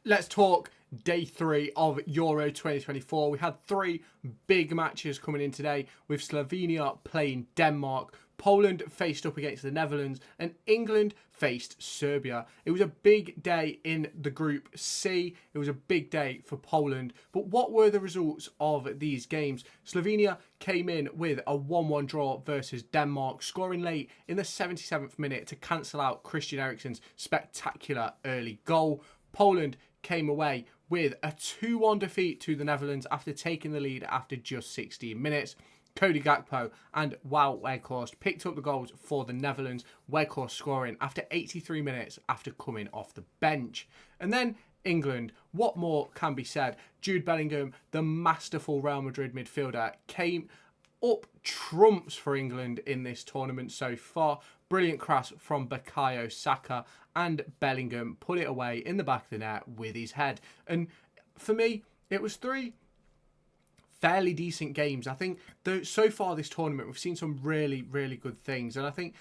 Let's talk day 3 of Euro 2024. We had 3 big matches coming in today with Slovenia playing Denmark, Poland faced up against the Netherlands, and England faced Serbia. It was a big day in the Group C. It was a big day for Poland. But what were the results of these games? Slovenia came in with a 1-1 draw versus Denmark, scoring late in the 77th minute to cancel out Christian Eriksen's spectacular early goal. Poland came away with a 2-1 defeat to the Netherlands after taking the lead after just 16 minutes. Cody Gakpo and Wout Weghorst picked up the goals for the Netherlands, Weghorst scoring after 83 minutes after coming off the bench. And then England, what more can be said? Jude Bellingham, the masterful Real Madrid midfielder, came up trumps for England in this tournament so far. Brilliant cross from Bukayo Saka, and Bellingham put it away in the back of the net with his head. And for me, it was 3 fairly decent games. I think so far this tournament, we've seen some really, really good things. And I think,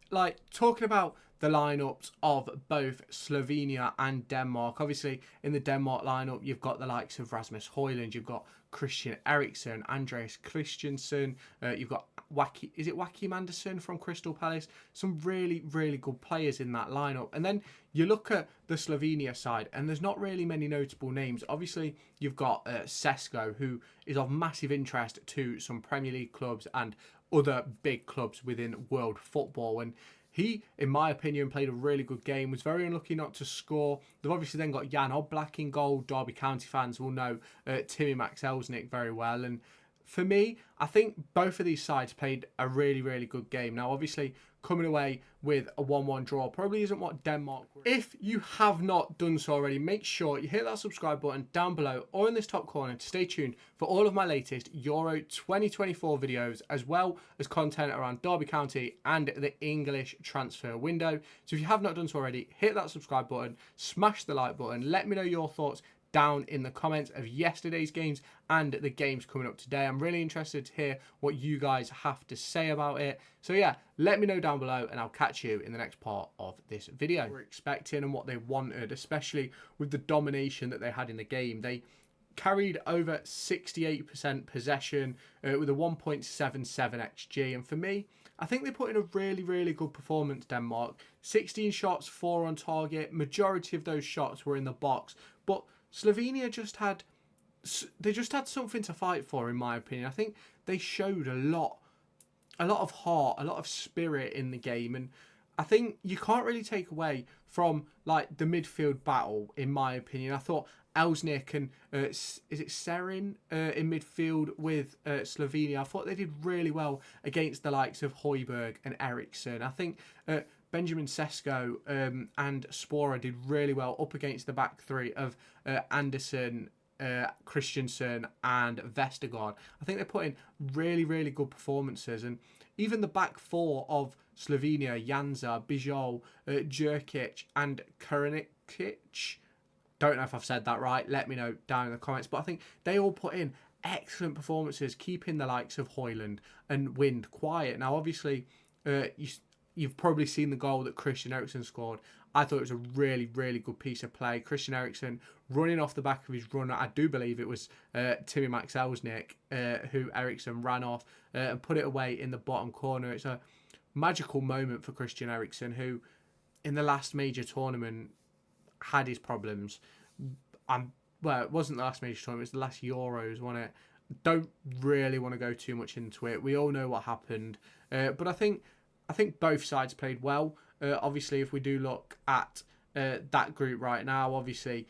like, talking about the lineups of both Slovenia and Denmark. Obviously, in the Denmark lineup, you've got the likes of Rasmus Højlund, you've got Christian Eriksen, Andreas Christensen, you've got Joachim Andersen from Crystal Palace. Some really, really good players in that lineup. And then you look at the Slovenia side, and there's not really many notable names. Obviously, you've got Sesko, who is of massive interest to some Premier League clubs and other big clubs within world football. And he, in my opinion, played a really good game, was very unlucky not to score. They've obviously then got Jan Oblak in goal. Derby County fans will know Timmy Max-Elsnik very well. And for me, I think both of these sides played a really, really good game. Now, obviously, coming away with a 1-1 draw probably isn't what Denmark were. If you have not done so already, make sure you hit that subscribe button down below or in this top corner to stay tuned for all of my latest Euro 2024 videos, as well as content around Derby County and the English transfer window. So if you have not done so already, hit that subscribe button, smash the like button, let me know your thoughts down in the comments of yesterday's games and the games coming up today. I'm really interested to hear what you guys have to say about it. So yeah, let me know down below and I'll catch you in the next part of this video. We're expecting and what they wanted, especially with the domination that they had in the game. They carried over 68% possession with a 1.77 XG. And for me, I think they put in a really, really good performance, Denmark. 16 shots, 4 on target. Majority of those shots were in the box. But Slovenia just had something to fight for, in my opinion. I think they showed a lot of heart, a lot of spirit in the game, and I think you can't really take away from like the midfield battle, in my opinion. I thought Elsnik and is it Serin in midfield with Slovenia, I thought they did really well against the likes of Højbjerg and Eriksen. I think Benjamin Sesko and Spora did really well up against the back 3 of Andersen, Christensen and Vestergaard. I think they put in really, really good performances. And even the back 4 of Slovenia, Janza, Bijol, Jurkic and Kurnikic. Don't know if I've said that right. Let me know down in the comments. But I think they all put in excellent performances, keeping the likes of Højlund and Wind quiet. Now, obviously, you've probably seen the goal that Christian Eriksen scored. I thought it was a really, really good piece of play. Christian Eriksen running off the back of his runner. I do believe it was Timmy Max-Elsnik who Eriksen ran off and put it away in the bottom corner. It's a magical moment for Christian Eriksen, who in the last major tournament had his problems. Well, it wasn't the last major tournament, it was the last Euros, wasn't it? Don't really want to go too much into it. We all know what happened. But I think both sides played well. Obviously, if we do look at that group right now, obviously,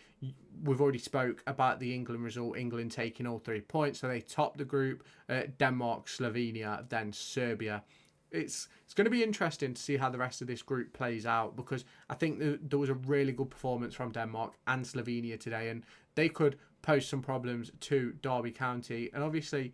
we've already spoke about the England result. England taking all 3 points, so they topped the group. Denmark, Slovenia, then Serbia. It's going to be interesting to see how the rest of this group plays out, because I think there was a really good performance from Denmark and Slovenia today, and they could pose some problems to Derby County. And obviously,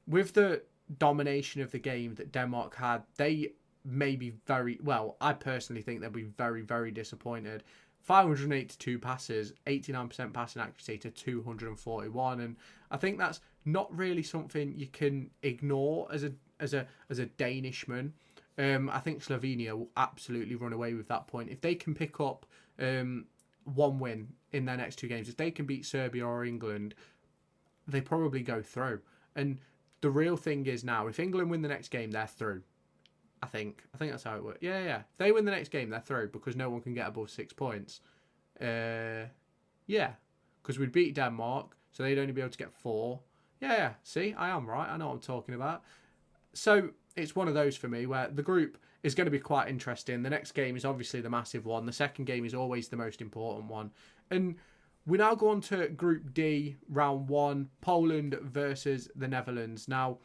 with the domination of the game that Denmark had, they may be I personally think they'll be very, very disappointed. 582 passes, 89% passing accuracy to 241, and I think that's not really something you can ignore as a Danishman. I think Slovenia will absolutely run away with that point if they can pick up one win in their next 2 games. If they can beat Serbia or England, they probably go through. And the real thing is now, if England win the next game, they're through. I think that's how it works. Yeah. If they win the next game, they're through because no one can get above 6 points. Yeah, because we'd beat Denmark, so they'd only be able to get 4. Yeah. See, I am right. I know what I'm talking about. So it's one of those for me where the group is going to be quite interesting. The next game is obviously the massive one. The second game is always the most important one. And we now go on to Group D, round 1, Poland versus the Netherlands. Now,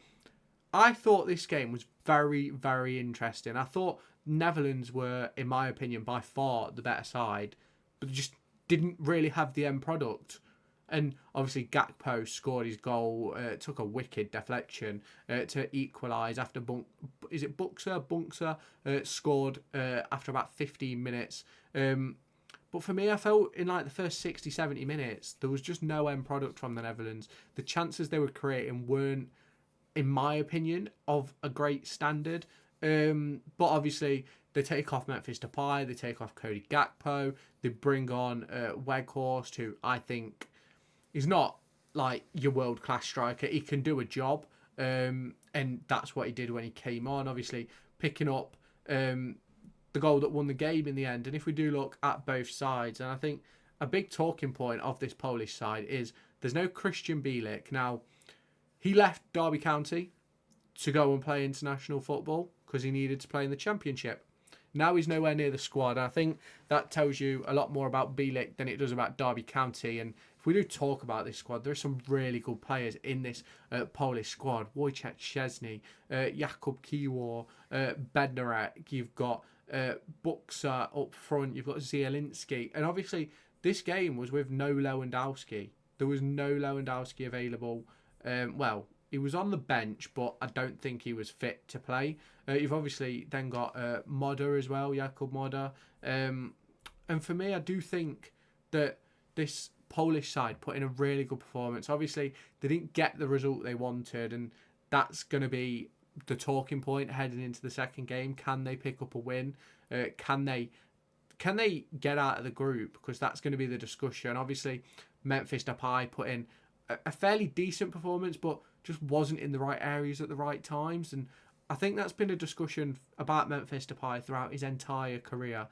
I thought this game was very, very interesting. I thought Netherlands were, in my opinion, by far the better side, but they just didn't really have the end product. And obviously Gakpo scored his goal, took a wicked deflection to equalise after Bunkser scored after about 15 minutes. But for me, I felt in like the first 60, 70 minutes, there was just no end product from the Netherlands. The chances they were creating weren't, in my opinion, of a great standard. But obviously, they take off Memphis Depay, they take off Cody Gakpo, they bring on Weghorst, who I think is not like your world-class striker. He can do a job, and that's what he did when he came on, obviously picking up the goal that won the game in the end. And if we do look at both sides, and I think a big talking point of this Polish side is there's no Christian Bielik. Now, he left Derby County to go and play international football because he needed to play in the Championship. Now he's nowhere near the squad. And I think that tells you a lot more about Bielik than it does about Derby County. And if we do talk about this squad, there are some really good players in this Polish squad. Wojciech Szczesny, Jakub Kiwor, Bednarek. You've got Buxa up front. You've got Zielinski. And obviously, this game was with no Lewandowski. There was no Lewandowski available. Well, he was on the bench, but I don't think he was fit to play. You've obviously then got Moder as well, Jakub Moder. And for me, I do think that this Polish side put in a really good performance. Obviously, they didn't get the result they wanted, and that's going to be the talking point heading into the second game. Can they pick up a win? Can they get out of the group? Because that's going to be the discussion. Obviously, Memphis Depay put in a fairly decent performance, but just wasn't in the right areas at the right times. And I think that's been a discussion about Memphis Depay throughout his entire career.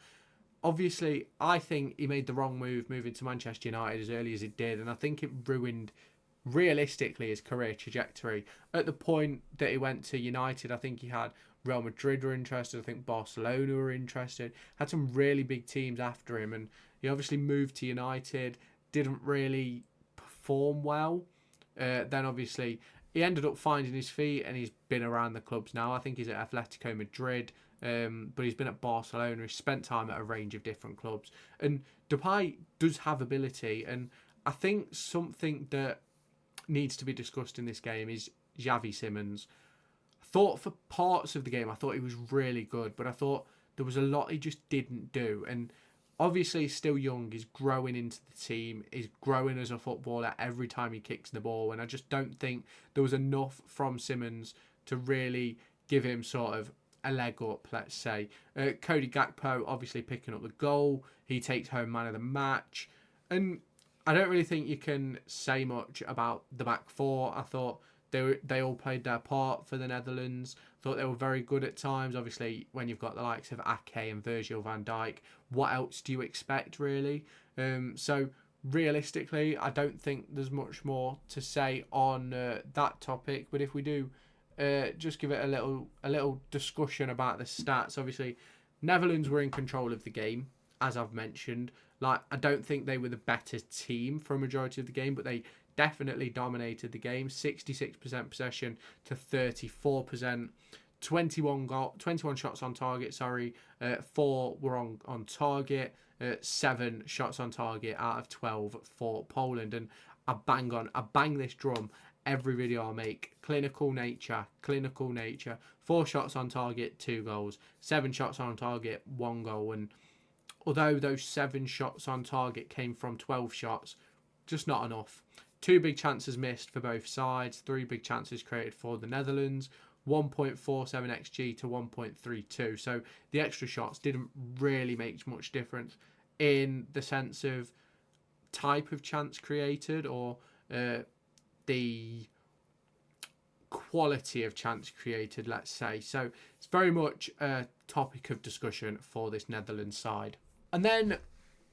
Obviously, I think he made the wrong move moving to Manchester United as early as he did, and I think it ruined, realistically, his career trajectory. At the point that he went to United, I think he had Real Madrid were interested, I think Barcelona were interested, had some really big teams after him, and he obviously moved to United, didn't really perform well. Then obviously he ended up finding his feet and he's been around the clubs now. I think he's at Atletico Madrid, but he's been at Barcelona. He's spent time at a range of different clubs. And Depay does have ability, and I think something that needs to be discussed in this game is Xavi Simons. I thought for parts of the game, I thought he was really good, but I thought there was a lot he just didn't do. And obviously, he's still young. He's growing into the team. He's growing as a footballer every time he kicks the ball. And I just don't think there was enough from Simons to really give him sort of a leg up, let's say. Cody Gakpo obviously picking up the goal. He takes home man of the match. And I don't really think you can say much about the back four. I thought they all played their part for the Netherlands. Thought they were very good at times. Obviously, when you've got the likes of Ake and Virgil van Dijk, what else do you expect, really? So realistically, I don't think there's much more to say on that topic. But if we do just give it a little discussion about the stats. Obviously, Netherlands were in control of the game, as I've mentioned. Like, I don't think they were the better team for a majority of the game, but they definitely dominated the game. 66% possession to 34%. 21 shots on target, 4 were on target, 7 shots on target out of 12 for Poland. And I bang this drum every video I make. Clinical nature. 4 shots on target, 2 goals. 7 shots on target, 1 goal. And although those 7 shots on target came from 12 shots, just not enough. 2 big chances missed for both sides. 3 big chances created for the Netherlands. 1.47 XG to 1.32. So the extra shots didn't really make much difference in the sense of type of chance created, or the quality of chance created, let's say. So it's very much a topic of discussion for this Netherlands side. And then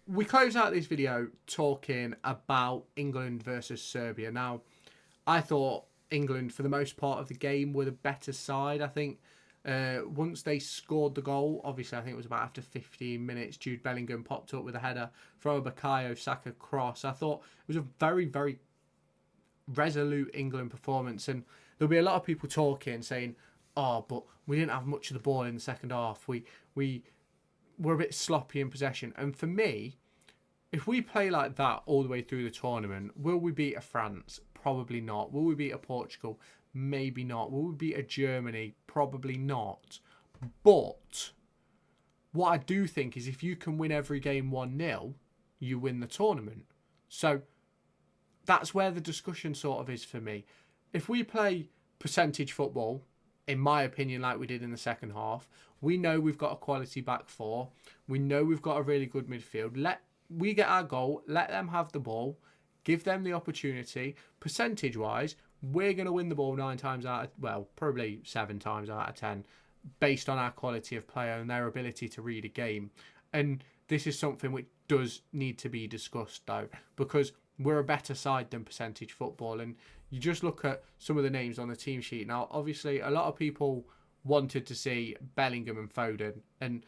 we close out this video talking about England versus Serbia. Now, I thought England, for the most part of the game, were the better side. I think once they scored the goal, obviously I think it was about after 15 minutes, Jude Bellingham popped up with a header from a Bukayo Saka cross. I thought it was a very, very resolute England performance, and there'll be a lot of people talking, saying, oh, but we didn't have much of the ball in the second half. We were a bit sloppy in possession. And for me, if we play like that all the way through the tournament, will we beat a France? Probably not. Will we beat a Portugal? Maybe not. Will we beat a Germany? Probably not. But what I do think is if you can win every game 1-0, you win the tournament. So that's where the discussion sort of is for me. If we play percentage football, in my opinion, like we did in the second half, we know we've got a quality back four. We know we've got a really good midfield. We get our goal, let them have the ball, give them the opportunity. Percentage-wise, we're going to win the ball 9 times out of, well, probably 7 times out of 10, based on our quality of player and their ability to read a game. And this is something which does need to be discussed, though, because we're a better side than percentage football. And you just look at some of the names on the team sheet. Now, obviously, a lot of people wanted to see Bellingham and Foden. And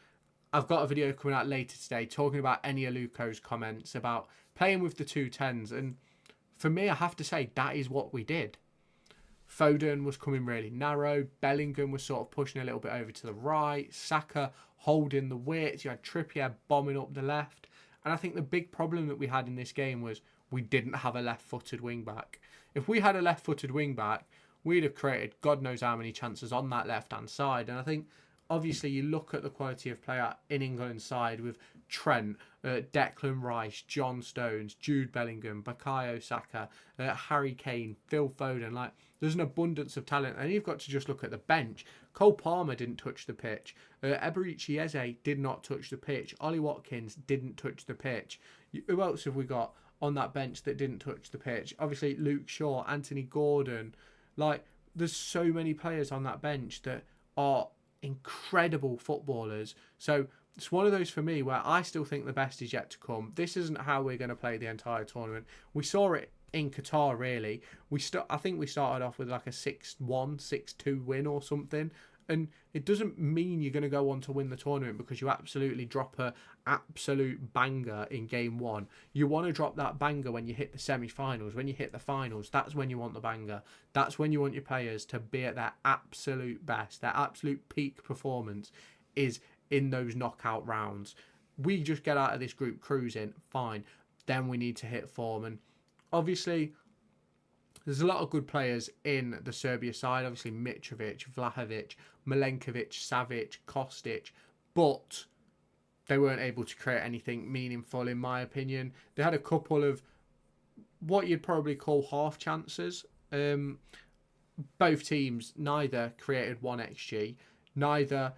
I've got a video coming out later today talking about Eni Aluko's comments about playing with the 2 10s. And for me, I have to say, that is what we did. Foden was coming really narrow. Bellingham was sort of pushing a little bit over to the right. Saka holding the width. You had Trippier bombing up the left. And I think the big problem that we had in this game was we didn't have a left-footed wing-back. If we had a left-footed wing-back, we'd have created God knows how many chances on that left-hand side. And I think, obviously, you look at the quality of player in England's side with Trent, Declan Rice, John Stones, Jude Bellingham, Bukayo Saka, Harry Kane, Phil Foden. Like, there's an abundance of talent. And you've got to just look at the bench. Cole Palmer didn't touch the pitch. Eberici Eze did not touch the pitch. Ollie Watkins didn't touch the pitch. Who else have we got on that bench that didn't touch the pitch? Obviously, Luke Shaw, Anthony Gordon. Like, there's so many players on that bench that are incredible footballers. So it's one of those for me where I still think the best is yet to come. This isn't how we're going to play the entire tournament. We saw it in Qatar, really. I think we started off with like a 6-1, 6-2 win or something. And it doesn't mean you're going to go on to win the tournament because you absolutely drop a absolute banger in game 1. You want to drop that banger when you hit the semi-finals. When you hit the finals, that's when you want the banger. That's when you want your players to be at their absolute best. Their absolute peak performance is in those knockout rounds. We just get out of this group cruising, fine. Then we need to hit form. And obviously, there's a lot of good players in the Serbia side. Obviously, Mitrovic, Vlahovic, Milenkovic, Savic, Kostic. But they weren't able to create anything meaningful, in my opinion. They had a couple of what you'd probably call half chances. Both teams, neither created 1 XG. Neither,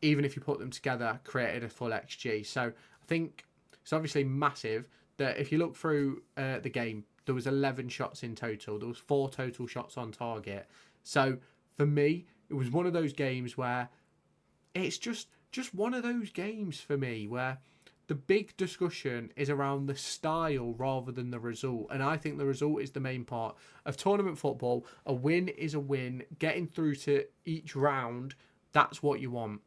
even if you put them together, created a full XG. So I think it's obviously massive that if you look through the game, there was 11 shots in total. There was 4 total shots on target. So for me, it was one of those games where it's just one of those games for me where the big discussion is around the style rather than the result. And I think the result is the main part of tournament football. A win is a win. Getting through to each round, that's what you want.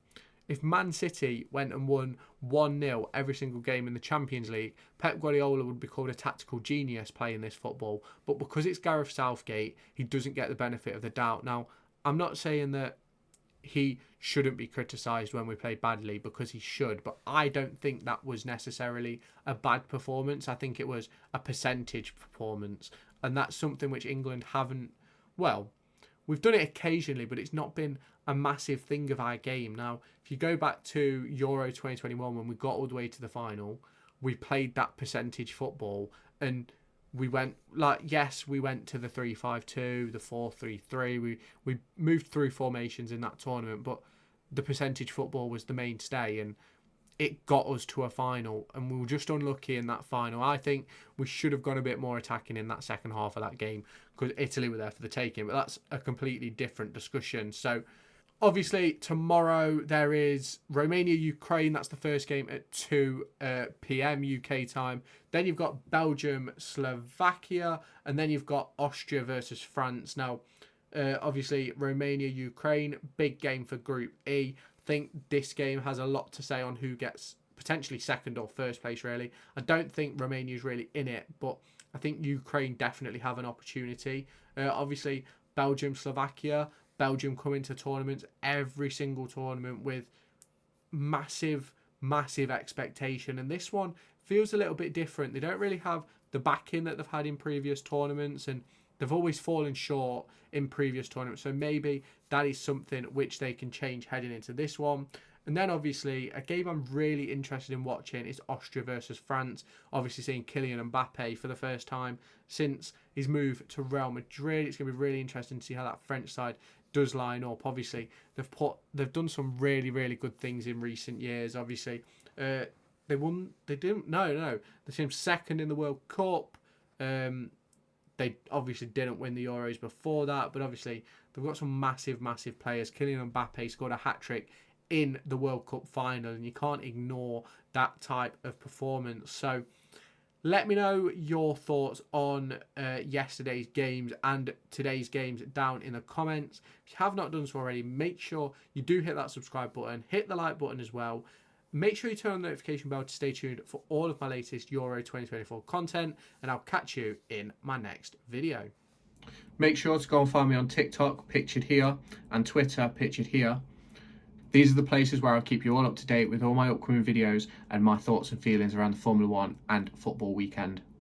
If Man City went and won 1-0 every single game in the Champions League, Pep Guardiola would be called a tactical genius playing this football. But because it's Gareth Southgate, he doesn't get the benefit of the doubt. Now, I'm not saying that he shouldn't be criticised when we play badly, because he should. But I don't think that was necessarily a bad performance. I think it was a percentage performance. And that's something which England haven't... Well, we've done it occasionally, but it's not been a massive thing of our game. Now, if you go back to Euro 2021, when we got all the way to the final, we played that percentage football, and we went, like, yes, we went to the 3-5-2, the 4-3-3. We moved through formations in that tournament, but the percentage football was the mainstay, and it got us to a final, and we were just unlucky in that final. I think we should have gone a bit more attacking in that second half of that game because Italy were there for the taking, but that's a completely different discussion. So obviously tomorrow there is Romania-Ukraine. That's the first game at 2 p.m. UK time. Then you've got Belgium-Slovakia, and then you've got Austria versus France. Now, obviously Romania-Ukraine, big game for Group E. I think this game has a lot to say on who gets potentially second or first place, really. I don't think Romania is really in it, but I think Ukraine definitely have an opportunity. Obviously, Belgium, Slovakia. Belgium come into tournaments, every single tournament, with massive, massive expectation. And this one feels a little bit different. They don't really have the backing that they've had in previous tournaments, and they've always fallen short in previous tournaments. So maybe that is something which they can change heading into this one. And then obviously a game I'm really interested in watching is Austria versus France. Obviously seeing Kylian Mbappe for the first time since his move to Real Madrid. It's going to be really interesting to see how that French side does line up. Obviously they've done some really, really good things in recent years. Obviously they came second in the World Cup. They obviously didn't win the Euros before that, but obviously they've got some massive, massive players. Kylian Mbappe scored a hat-trick in the World Cup final, and you can't ignore that type of performance. So let me know your thoughts on yesterday's games and today's games down in the comments. If you have not done so already, make sure you do hit that subscribe button, hit the like button as well. Make sure you turn on the notification bell to stay tuned for all of my latest Euro 2024 content, and I'll catch you in my next video. Make sure to go and find me on TikTok, pictured here, and Twitter, pictured here. These are the places where I'll keep you all up to date with all my upcoming videos and my thoughts and feelings around the Formula 1 and football weekend.